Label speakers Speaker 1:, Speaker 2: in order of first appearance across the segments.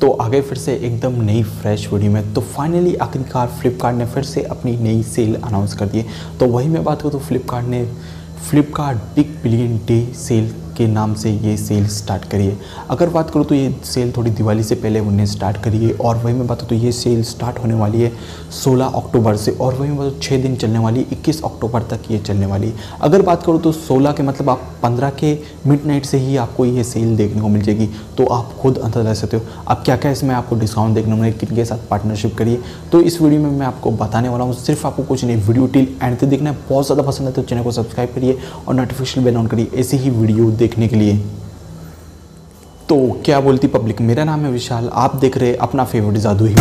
Speaker 1: तो आगे फिर से एकदम नई फ्रेश वीडियो में। तो फाइनली आखिरकार फ्लिपकार्ट ने फिर से अपनी नई सेल अनाउंस कर दी है। तो वही मैं बात करूँ तो Flipkart big billion day sale के नाम से ये सेल स्टार्ट करी है। अगर बात करूँ तो ये सेल थोड़ी दिवाली से पहले उन्हें स्टार्ट करी है और वही मैं बात करूँ तो ये सेल स्टार्ट होने वाली है 16 अक्टूबर से और वही मैं बात 6 दिन चलने वाली है, 21 अक्टूबर तक ये चलने वाली है। अगर बात करूँ तो 16 के मतलब आप 15 के मिडनाइट से ही आपको ये सेल देखने को मिल जाएगी। तो आप खुद अंदाजा लगा सकते हो अब क्या क्या इसमें आपको डिस्काउंट देखने को मिलेगा, किनके साथ पार्टनरशिप करिए। तो इस वीडियो में मैं आपको बताने वाला हूँ, सिर्फ आपको कुछ नहीं, वीडियो टिल एंड तक देखना है। बहुत ज़्यादा पसंद है तो चैनल को सब्सक्राइब करिए और नोटिफिकेशन बेल ऑन करिए ऐसी ही वीडियो देखने के लिए। तो क्या बोलती पब्लिक, मेरा नाम है विशाल, आप देख रहे हैं अपना फेवरेट जादू ही।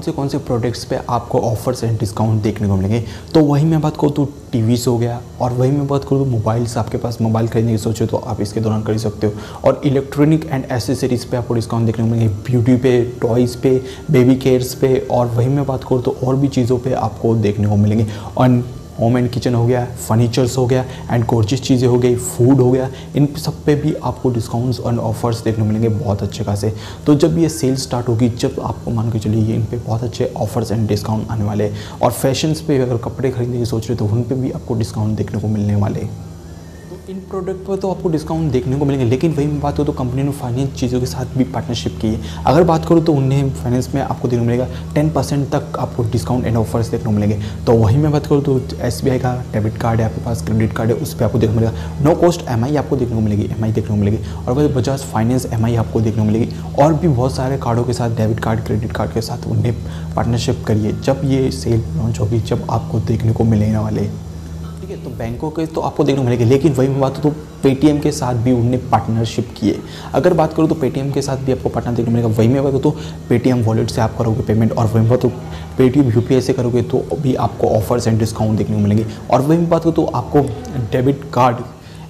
Speaker 1: कौन से प्रोडक्ट्स पे आपको ऑफर्स एंड डिस्काउंट देखने को मिलेंगे। तो वही मैं बात करूँ तो टीवीज़ हो गया और वही मैं बात करूँ तो मोबाइल्स, आपके पास मोबाइल खरीदने की सोचे तो आप इसके दौरान कर सकते हो। और इलेक्ट्रॉनिक एंड एसेसरीज़ पे आपको डिस्काउंट देखने को मिलेंगे, ब्यूटी पे, टॉयज़ पे, बेबी केयर्स पे और वही मैं बात करूँ तो और भी चीज़ों पर आपको देखने को मिलेंगे। और होम एंड किचन हो गया, फर्नीचर्स हो गया एंड गॉर्जियस चीज़ें हो गई, फूड हो गया, इन सब पे भी आपको डिस्काउंट्स और ऑफर्स देखने को मिलेंगे बहुत अच्छे खासे। तो जब ये सेल स्टार्ट होगी, जब आपको मान के चलिए इन पे बहुत अच्छे ऑफर्स एंड डिस्काउंट आने वाले हैं। और फैशंस पे अगर कपड़े खरीदने की सोच रहे हो तो उन पे भी आपको डिस्काउंट देखने को मिलने वाले हैं। इन प्रोडक्ट पर तो आपको डिस्काउंट देखने को मिलेंगे, लेकिन वही मैं बात करूँ तो कंपनी ने फाइनेंस चीज़ों के साथ भी पार्टनरशिप की है। अगर बात करूँ तो उन्हें फाइनेंस में आपको देखने को मिलेगा 10% तक आपको डिस्काउंट एंड ऑफर्स देखने को मिलेंगे। तो वही मैं बात करूँ तो SBI का डेबिट कार्ड है, आपके पास क्रेडिट कार्ड है, उस पर आपको देखने को मिलेगा नो कॉस्ट EMI आपको देखने को मिलेगी, EMI देखने को मिलेगी। और वही बजाज फाइनेंस EMI आपको देखने को मिलेगी। और भी बहुत सारे कार्डों के साथ, डेबिट कार्ड, क्रेडिट कार्ड के साथ उन्हें पार्टनरशिप करिए जब ये सेल लॉन्च होगी, जब आपको देखने को मिलने वाले। ठीक है, तो बैंकों के तो आपको देखने को मिलेगा, लेकिन वही मैं बात तो पेटीएम के साथ भी उन्होंने पार्टनरशिप की है। अगर बात करूँ तो पेटीएम के साथ भी आपको पार्टनर देखने को मिलेगा। वही मैं बात तो पेटीएम वॉलेट से आप करोगे पेमेंट और वही बात तो पेटीएम UPI से करोगे तो भी आपको ऑफर्स एंड डिस्काउंट देखने को मिलेंगे। और वही मैं बात करूँ तो आपको डेबिट कार्ड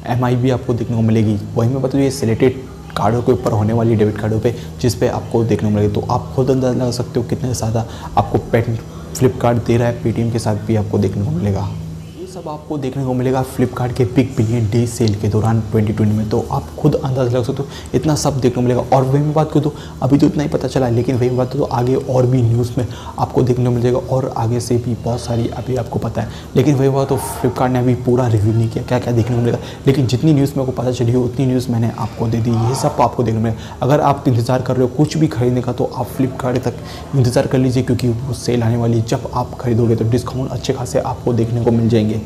Speaker 1: EMI भी आपको देखने को मिलेगी। वही मैं बात ये सिलेक्टेड कार्डों के ऊपर होने वाली डेबिट कार्डों पे जिस पे आपको देखने को मिलेगी। तो आप खुद अंदाजा लगा सकते हो कितने ज़्यादा आपको फ्लिपकार्ट दे रहा है, पेटीएम के साथ भी आपको देखने को मिलेगा। सब आपको देखने को मिलेगा फ्लिपकार्ट के बिग बिलियन डे सेल के दौरान 2020 में। तो आप खुद अंदाज़ा लगा सकते हो इतना सब देखने को मिलेगा। और वही मैं बात करूँ तो अभी तो इतना ही पता चला, लेकिन वही बात तो आगे और भी न्यूज़ में आपको देखने को मिलेगा और आगे से भी बहुत सारी अभी आपको पता है। लेकिन वही बात तो फ्लिपकार्ट ने अभी पूरा रिव्यू नहीं किया क्या क्या देखने को मिलेगा, लेकिन जितनी न्यूज़ मेरे को पता चली हो उतनी न्यूज़ मैंने आपको दे दी। ये सब आपको देखने को मिलेगा। अगर आप इंतज़ार कर रहे हो कुछ भी खरीदने का तो आप फ्लिपकार्ट तक इंतज़ार कर लीजिए, क्योंकि वो सेल आने वाली है। जब आप खरीदोगे तो डिस्काउंट अच्छे खासे आपको देखने को मिल जाएंगे।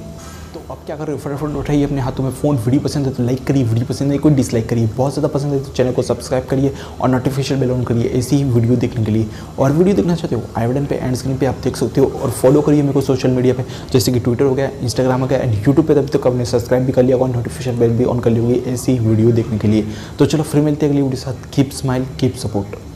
Speaker 1: तो अब क्या कर रहे हो, फटाफट उठाइए अपने हाथों में फ़ोन। वीडियो पसंद है तो लाइक करिए, वीडियो पसंद है कोई डिसलाइक करिए, बहुत ज़्यादा पसंद है तो चैनल को सब्सक्राइब करिए और नोटिफिकेशन बेल ऑन करिए ऐसी ही वीडियो देखने के लिए। और वीडियो देखना चाहते हो आई बटन पे एंड स्क्रीन पे आप देख सकते हो। और फॉलो करिए मेरे को सोशल मीडिया पे, जैसे कि ट्विटर हो गया, इंस्टाग्राम हो गया एंड यूट्यूब पे। तब तक आपने सब्सक्राइब भी कर लिया और नोटिफिकेशन बेल भी ऑन कर ली होगी ऐसी वीडियो देखने के लिए। तो चलो फिर मिलते हैं अगली वीडियो के साथ। Keep smile, keep support.